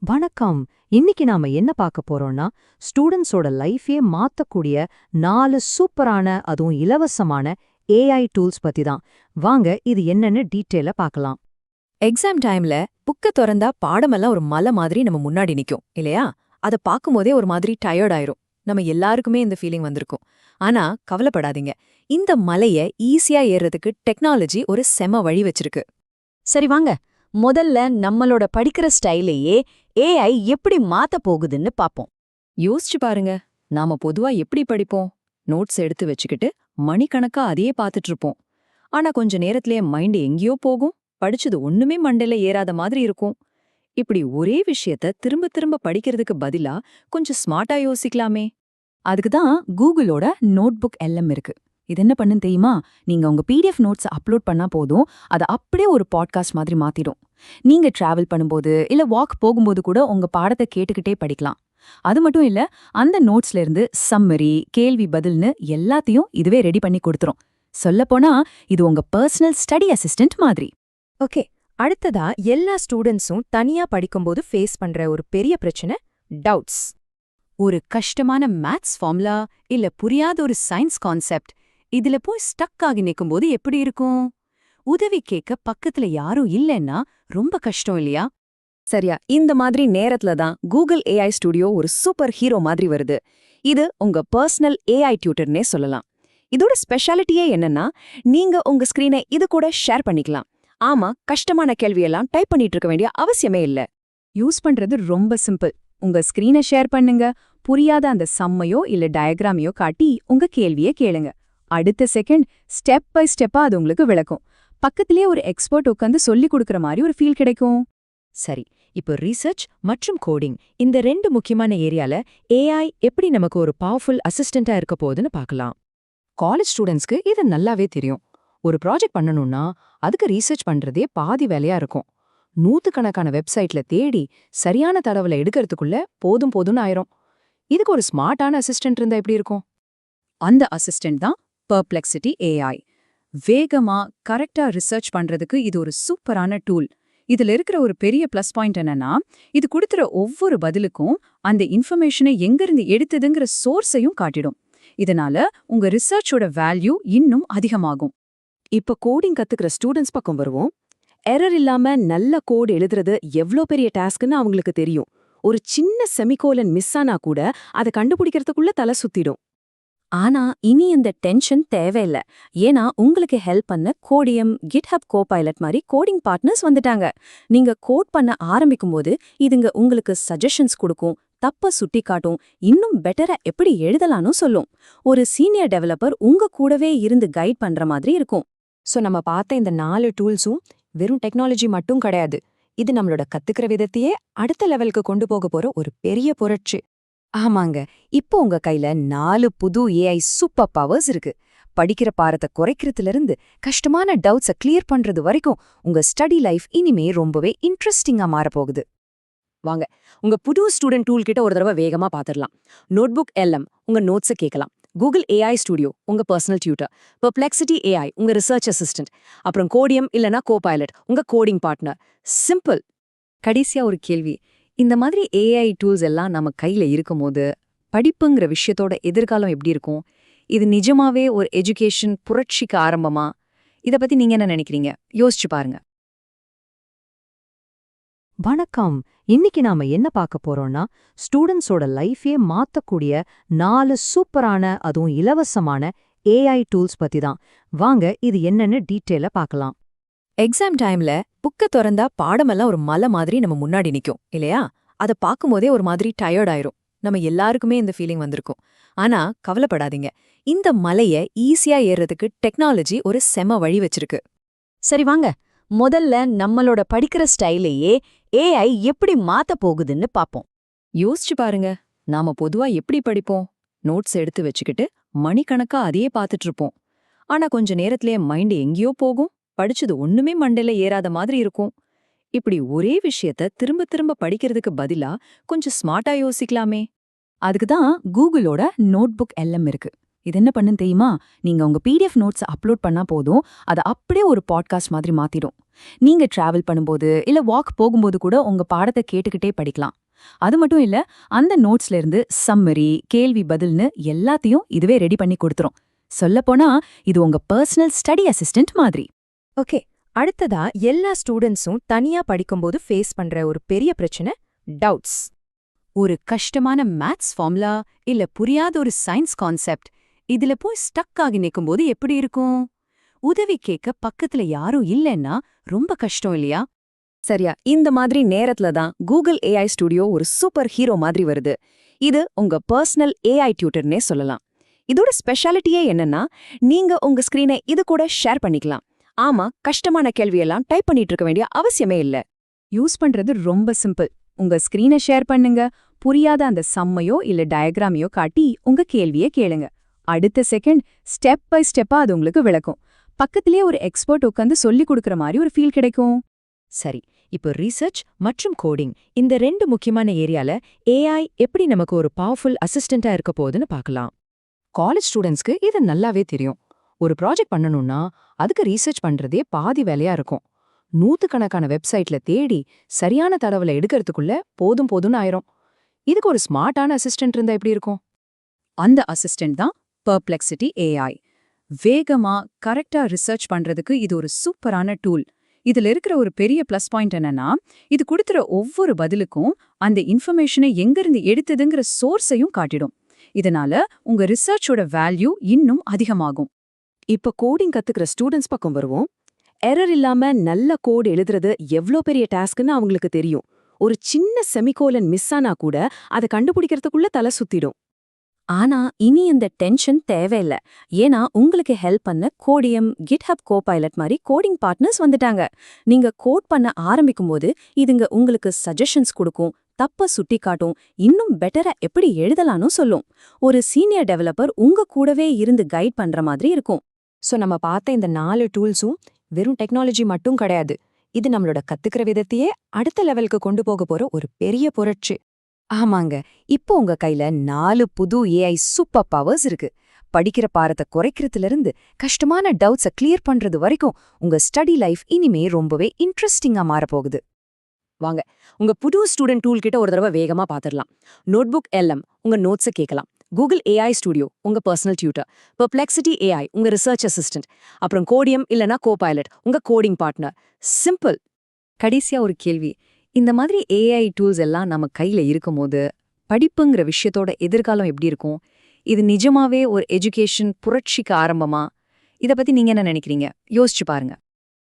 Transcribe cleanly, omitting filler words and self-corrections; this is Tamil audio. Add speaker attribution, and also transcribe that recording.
Speaker 1: வணக்கம். இன்னைக்கு நாம என்ன பார்க்க போறோம்னா, ஸ்டூடண்ட்ஸோட லைஃபே மாத்தக்கூடிய 4 சூப்பரான அதுவும் இலவசமான ஏஐ டூல்ஸ் பத்தி தான். வாங்க இது என்னன்னு டீட்டெயிலா பார்க்கலாம்.
Speaker 2: எக்ஸாம் டைம்ல புக்க தொறந்தா பாடமெல்லாம் ஒரு மலை மாதிரி நம்ம முன்னாடி நிக்கும் இல்லையா? அத பாக்கும்போதே ஒரு மாதிரி டயர்ட் ஆயிரும். நம்ம எல்லாருக்குமே இந்த ஃபீலிங் வந்திருக்கும். ஆனா கவலைப்படாதீங்க, இந்த மலைய ஈஸியா ஏறுறதுக்கு டெக்னாலஜி ஒரு செம வழி வச்சிருக்கு.
Speaker 3: சரி வாங்க, முதல்ல நம்மளோட படிக்கிற ஸ்டைலையே ஏஐ எப்படி மாத்த போகுதுன்னு பாப்போம்.
Speaker 2: யோசிச்சு பாருங்க, நாம பொதுவா எப்படி படிப்போம்? நோட்ஸ் எடுத்து வச்சுக்கிட்டு மணிக்கணக்கா அதையே பார்த்துட்டு இருப்போம். ஆனா கொஞ்ச நேரத்திலேயே மைண்ட் எங்கேயோ போகும், படிச்சது ஒண்ணுமே மண்டையில ஏறாத மாதிரி இருக்கும். இப்படி ஒரே விஷயத்த திரும்ப திரும்ப படிக்கிறதுக்கு பதிலா கொஞ்சம் ஸ்மார்ட்டா யோசிக்கலாமே.
Speaker 3: அதுக்கு தான் கூகுளோட நோட்புக் எல்எம் இருக்கு. இது என்ன பண்ணுன்னு தெரியுமா? நீங்க உங்க பிடிஎஃப் நோட்ஸ் அப்லோட் பண்ணா போதும், அதை அப்படியே ஒரு பாட்காஸ்ட் மாதிரி மாத்திடும். நீங்க டிராவல் பண்ணும்போது இல்ல வாக் போகும்போது கூட உங்க பாடத்தை கேட்டுக்கிட்டே படிக்கலாம். அது மட்டும் இல்ல, அந்த நோட்ஸ்ல இருந்து சம்மரி, கேள்வி பதில்னு எல்லாத்தையும் இதுவே ரெடி பண்ணி கொடுத்துரும். சொல்லப்போனா இது உங்க பர்சனல் ஸ்டடி அசிஸ்டன்ட் மாதிரி.
Speaker 4: ஓகே, அடுத்ததா எல்லா ஸ்டூடெண்ட்ஸும் தனியா படிக்கும்போது ஃபேஸ் பண்ற ஒரு பெரிய பிரச்சனை டவுட்ஸ்.
Speaker 3: ஒரு கஷ்டமான மேத்ஸ் ஃபார்முலா இல்ல புரியாத ஒரு சயின்ஸ் கான்செப்ட், இதுல போய் ஸ்டக் ஆகி நிக்கும்போது எப்படி இருக்கும்? உதவி கேட்க பக்கத்துல யாரும் இல்லைன்னா ரொம்ப கஷ்டம் இல்லையா?
Speaker 2: சரியா, இந்த மாதிரி நேரத்துல தான் கூகுள் ஏஐ ஸ்டுடியோ ஒரு சூப்பர் ஹீரோ மாதிரி வருது. இது உங்க பர்சனல் ஏஐ டியூட்டர்னே சொல்லலாம். இதோட ஸ்பெஷாலிட்டியே என்னன்னா, நீங்க உங்க ஸ்கிரீனை இது கூட ஷேர் பண்ணிக்கலாம். ஆமா, கஷ்டமான கேள்வியெல்லாம் டைப் பண்ணிட்டு இருக்க வேண்டிய அவசியமே இல்ல.
Speaker 3: யூஸ் பண்றது ரொம்ப சிம்பிள். உங்க ஸ்கிரீனை ஷேர் பண்ணுங்க, புரியாத அந்த சம்மையோ இல்ல டயக்ராமையோ காட்டி உங்க கேள்வியை கேளுங்க. அடுத்த செகண்ட் ஸ்டெப் பை ஸ்டெப்பா அது உங்களுக்கு விளக்கும். பக்கத்திலே ஒரு எக்ஸ்பர்ட் உட்காந்து சொல்லி கொடுக்கற மாதிரி ஒரு ஃபீல் கிடைக்கும்.
Speaker 4: சரி, இப்போ ரிசர்ச் மற்றும் கோடிங் இந்த 2 முக்கியமான ஏரியால ஏஐ எப்படி நமக்கு ஒரு பவர்ஃபுல் அசிஸ்டண்டா இருக்க போகுதுன்னு பார்க்கலாம். காலேஜ் ஸ்டூடெண்ட்ஸ்க்கு இது நல்லாவே தெரியும். ஒரு ப்ராஜெக்ட் பண்ணணும்னா அதுக்கு ரீசர்ச் பண்றதே பாதி வேலையா இருக்கும். நூத்துக்கணக்கான வெப்சைட்ல தேடி சரியான தடவுல எடுக்கிறதுக்குள்ள போதும் போதும்னு ஆயிரும். இதுக்கு ஒரு ஸ்மார்ட்டான அசிஸ்டன்ட் இருந்தா எப்படி இருக்கும்?
Speaker 3: அந்த அசிஸ்டன்ட் தான் பெர்ப்ளெக்சிட்டி ஏஐ. வேகமா கரெக்டா ரிசர்ச் பண்றதுக்கு இது ஒரு சூப்பரான டூல். இதுல இருக்கிற ஒரு பெரிய பிளஸ் பாயிண்ட் என்னன்னா, இது கொடுத்துற ஒவ்வொரு பதிலுக்கும் அந்த இன்ஃபர்மேஷனை எங்கிருந்து எடுத்ததுங்கிற சோர்ஸையும் காட்டிடும். இதனால உங்க ரிசர்ச்சோட வேல்யூ இன்னும் அதிகமாகும்.
Speaker 2: இப்ப கோடிங் கத்துக்கிற ஸ்டூடெண்ட்ஸ் பக்கம் வருவோம். எரர் இல்லாம நல்ல கோட் எழுதுறது எவ்ளோ பெரிய டாஸ்க்னு அவங்களுக்கு தெரியும். ஒரு சின்ன செமிகோலன் மிஸ் ஆனா கூட அதை கண்டுபிடிக்கிறதுக்குள்ள தலை சுத்திடும்.
Speaker 3: ஆனா இனி இந்த டென்ஷன் தேவையில்ல. ஏன்னா உங்களுக்கு ஹெல்ப் பண்ண கோடியம், கிட்ஹப் கோபைலட் மாதிரி கோடிங் பார்ட்னர்ஸ் வந்துட்டாங்க. நீங்க கோட் பண்ண ஆரம்பிக்கும்போது இதுங்க உங்களுக்கு சஜஷன்ஸ் கொடுக்கும், தப்ப சுட்டி காட்டும், இன்னும் பெட்டரா எப்படி எழுதலாம்னு சொல்லும். ஒரு சீனியர் டெவலப்பர் உங்க கூடவே இருந்து கைட் பண்ற மாதிரி இருக்கும்.
Speaker 4: சோ நம்ம பார்த்த இந்த 4 டூல்ஸும் வெறும் டெக்னாலஜி மட்டும் கிடையாது. இது நம்மளோட கத்துக்கிற விதத்தையே அடுத்த லெவலுக்கு கொண்டு போக போற ஒரு பெரிய புரட்சி. ஆமாங்க, இப்போ உங்க கையில 4 புது ஏஐ சூப்பர் பவர்ஸ் இருக்கு. படிக்கிற பாரத்தை குறைக்கிறதுல இருந்து கஷ்டமான டவுட்ஸை கிளியர் பண்றது வரைக்கும் உங்க ஸ்டடி லைஃப் இனிமே ரொம்பவே இன்ட்ரெஸ்டிங்கா மாறப்போகுது.
Speaker 2: வாங்க, உங்க புது ஸ்டூடெண்ட் டூல் கிட்ட ஒரு தடவை வேகமா பாத்துடலாம். நோட்புக் எல்எம் உங்க நோட்ஸை கேட்கலாம். கூகுள் ஏஐ ஸ்டுடியோ உங்க பர்சனல் டியூட்டர். பெர்ப்ளெக்சிட்டி ஏஐ உங்க ரிசர்ச் அசிஸ்டன்ட். அப்புறம் கோடியம் இல்லனா கோபைலட் உங்க கோடிங் பார்ட்னர். சிம்பிள்.
Speaker 1: கடைசியா ஒரு கேள்வி. இந்த மாதிரி ஏஐ டூல்ஸ் எல்லாம் நம்ம கையில இருக்கும்போது படிப்புங்கிற விஷயத்தோட எதிர்காலம் எப்படி இருக்கும்? இது நிஜமாவே ஒரு எஜுகேஷன் புரட்சிக்கு ஆரம்பமா? இத பத்தி நீங்க என்ன நினைக்கிறீங்க? யோசிச்சு பாருங்க. வணக்கம். இன்னைக்கு நாம என்ன பார்க்க போறோம்னா, ஸ்டூடண்ட்ஸோட லைஃபே மாத்தக்கூடிய 4 சூப்பரான அதுவும் இலவசமான ஏஐ டூல்ஸ் பத்தி தான். வாங்க இது என்னன்னு டீட்டெயிலா பார்க்கலாம்.
Speaker 4: எக்ஸாம் டைம்ல புக்க தொறந்தா பாடமெல்லாம் ஒரு மலை மாதிரி நம்ம முன்னாடி நிக்கும் இல்லையா? அத பாக்கும்போதே ஒரு மாதிரி டயர்ட் ஆயிரும். நம்ம எல்லாருக்குமே இந்த ஃபீலிங் வந்திருக்கும். ஆனா கவலைப்படாதீங்க, இந்த மலைய ஈஸியா ஏறுறதுக்கு டெக்னாலஜி ஒரு செம வழி வச்சிருக்கு.
Speaker 3: சரி வாங்க, முதல்ல நம்மளோட படிக்கிற ஸ்டைலையே ஏஐ எப்படி மாத்த போகுதுன்னு பாப்போம்.
Speaker 2: யோசிச்சு பாருங்க, நாம பொதுவா எப்படி படிப்போம்? நோட்ஸ் எடுத்து வச்சுக்கிட்டு மணிக்கணக்கா அதையே பார்த்துட்டு இருப்போம். ஆனா கொஞ்ச நேரத்திலேயே மைண்ட் எங்கேயோ போகும், படிச்சது ஒண்ணுமே மண்டையில ஏறாத மாதிரி இருக்கும். இப்படி ஒரே விஷயத்த திரும்ப திரும்ப படிக்கிறதுக்கு பதிலா கொஞ்சம் ஸ்மார்ட்டா யோசிக்கலாமே.
Speaker 3: அதுக்கு தான் கூகுளோட நோட்புக் எல்எம் இருக்கு. இது என்ன பண்ணுன்னு தெரியுமா? நீங்க உங்க PDF நோட்ஸ் அப்லோட் பண்ணா போதும், அதை அப்படியே ஒரு பாட்காஸ்ட் மாதிரி மாத்திடும். நீங்க டிராவல் பண்ணும்போது இல்ல வாக் போகும்போது கூட உங்க பாடத்தை கேட்டுக்கிட்டே படிக்கலாம். அது மட்டும் இல்ல, அந்த நோட்ஸ்ல இருந்து சம்மரி, கேள்வி பதில்னு எல்லாத்தையும் இதுவே ரெடி பண்ணி கொடுத்துரும். சொல்லப்போனா இது உங்க பர்சனல் ஸ்டடி அசிஸ்டன்ட் மாதிரி.
Speaker 4: ஓகே, அடுத்ததா எல்லா ஸ்டூடெண்ட்ஸும் தனியா படிக்கும்போது ஃபேஸ் பண்ற ஒரு பெரிய பிரச்சனை டவுட்ஸ்.
Speaker 1: ஒரு கஷ்டமான மேத்ஸ் ஃபார்முலா இல்ல புரியாத ஒரு சயின்ஸ் கான்செப்ட் இதுல போய் ஸ்டக் ஆகி நிக்கும்போது எப்படி இருக்கும்? உதவி கேட்க பக்கத்துல யாரும் இல்லைன்னா ரொம்ப கஷ்டம் இல்லையா? சரியா, இந்த மாதிரி நேரத்துல தான் கூகுள் AI ஸ்டுடியோ ஒரு சூப்பர் ஹீரோ மாதிரி வருது. இது உங்க பர்சனல் AI டியூட்டர்னே சொல்லலாம். இதோட ஸ்பெஷாலிட்டியே என்னன்னா, நீங்க உங்க ஸ்கிரீனை இது கூட ஷேர் பண்ணிக்கலாம். ஆமா, கஷ்டமான கேள்வியெல்லாம் டைப் பண்ணிட்டு இருக்க வேண்டிய அவசியமே இல்ல. யூஸ் பண்றது ரொம்ப சிம்பிள். உங்க ஸ்கிரீனை ஷேர் பண்ணுங்க, புரியாத அந்த சம்மையோ இல்ல டயக்ராமையோ காட்டி உங்க கேள்வியை கேளுங்க. அடுத்த செகண்ட் ஸ்டெப் பை ஸ்டெப்பா அது உங்களுக்கு விளக்கும். பக்கத்திலேயே ஒரு எக்ஸ்பர்ட் உட்காந்து சொல்லி கொடுக்கற மாதிரி ஒரு ஃபீல் கிடைக்கும்.
Speaker 4: சரி, இப்போ ரிசர்ச் மற்றும் கோடிங் இந்த ரெண்டு முக்கியமான ஏரியால AI எப்படி நமக்கு ஒரு பவர்ஃபுல் அசிஸ்டண்டா இருக்க போகுதுன்னு பார்க்கலாம். காலேஜ் ஸ்டூடெண்ட்ஸ்க்கு இது நல்லாவே தெரியும். ஒரு ப்ராஜெக்ட் பண்ணணும்னா அதுக்கு ரீசர்ச் பண்றதே பாதி வேலையா இருக்கும். நூத்துக்கணக்கான வெப்சைட்ல தேடி சரியான தகவலை எடுக்கிறதுக்குள்ள போதும்னு ஆயிரும். இதுக்கு ஒரு ஸ்மார்ட்டான அசிஸ்டன்ட் இருந்தா எப்படி இருக்கும்?
Speaker 1: அந்த அசிஸ்டன்ட் தான் பெர்ப்ளெக்சிட்டி AI. வேகமா கரெக்டா ரிசர்ச் பண்றதுக்கு இது ஒரு சூப்பரான டூல். இதுல இருக்கிற ஒரு பெரிய ப்ளஸ் பாயிண்ட் என்னன்னா, இது கொடுத்துற ஒவ்வொரு பதிலுக்கும் அந்த இன்ஃபர்மேஷனை எங்கிருந்து எடுத்ததுங்கிற சோர்ஸையும் காட்டிடும். இதனால உங்க ரிசர்ச்சோட வேல்யூ இன்னும் அதிகமாகும்.
Speaker 5: இப்ப கோடிங் கத்துக்கிற ஸ்டூடெண்ட்ஸ் பக்கம் வருவோம். எரர் இல்லாம நல்ல கோட் எழுதுறது எவ்ளோ பெரிய டாஸ்க்னு அவங்களுக்கு தெரியும். ஒரு சின்ன செமிகோலன் மிஸ் ஆனா கூட அதை கண்டுபிடிக்கிறதுக்குள்ள தலை சுத்திடும்.
Speaker 3: ஆனா இனி இந்த டென்ஷன் தேவையில்ல. ஏன்னா உங்களுக்கு ஹெல்ப் பண்ண கோடியம், கிட்ஹப் கோபைலட் மாதிரி கோடிங் பார்ட்னர்ஸ் வந்துட்டாங்க. நீங்க கோட் பண்ண ஆரம்பிக்கும்போது இதுங்க உங்களுக்கு சஜஷன்ஸ் கொடுக்கும், தப்ப சுட்டி காட்டும், இன்னும் பெட்டரா எப்படி எழுதலாம்னு சொல்லும். ஒரு சீனியர் டெவலப்பர் உங்க கூடவே இருந்து கைட் பண்ற மாதிரி இருக்கும்.
Speaker 4: சோ நம்ம பார்த்த இந்த 4 டூல்ஸும் வெறும் டெக்னாலஜி மட்டும் கிடையாது. இது நம்மளோட கத்துக்கிற விதத்தையே அடுத்த லெவலுக்கு கொண்டு போக போற ஒரு பெரிய புரட்சி.
Speaker 1: ஆமாங்க, இப்போ உங்க கையில 4 புது AI சூப்பர் பவர்ஸ் இருக்கு. படிக்கிற பாரத்தை குறைக்கிறதுல இருந்து கஷ்டமான டவுட்ஸை கிளியர் பண்றது வரைக்கும் உங்க ஸ்டடி லைஃப் இனிமே ரொம்பவே இன்ட்ரெஸ்டிங்கா மாறப்போகுது.
Speaker 5: வாங்க, உங்க புது ஸ்டூடெண்ட் டூல் கிட்ட ஒரு தடவை வேகமா பாத்துடலாம். நோட்புக் LM உங்க நோட்ஸை கேட்கலாம். கூகுள் AI ஸ்டுடியோ உங்க பர்சனல் டியூட்டர். பெர்ப்ளெக்சிட்டி AI உங்க ரிசர்ச் அசிஸ்டன்ட். அப்புறம் கோடியம் இல்லனா கோபைலட் உங்க கோடிங் பார்ட்னர். சிம்பிள்.
Speaker 1: கடைசியா ஒரு கேள்வி. இந்த மாதிரி AI டூல்ஸ் எல்லாம் நம்ம கையில இருக்கும்போது படிப்புங்கிற விஷயத்தோட எதிர்காலம் எப்படி இருக்கும்? இது நிஜமாவே ஒரு எஜுகேஷன் புரட்சிக்கு ஆரம்பமா? இத பத்தி நீங்க என்ன நினைக்கிறீங்க? யோசிச்சு பாருங்க.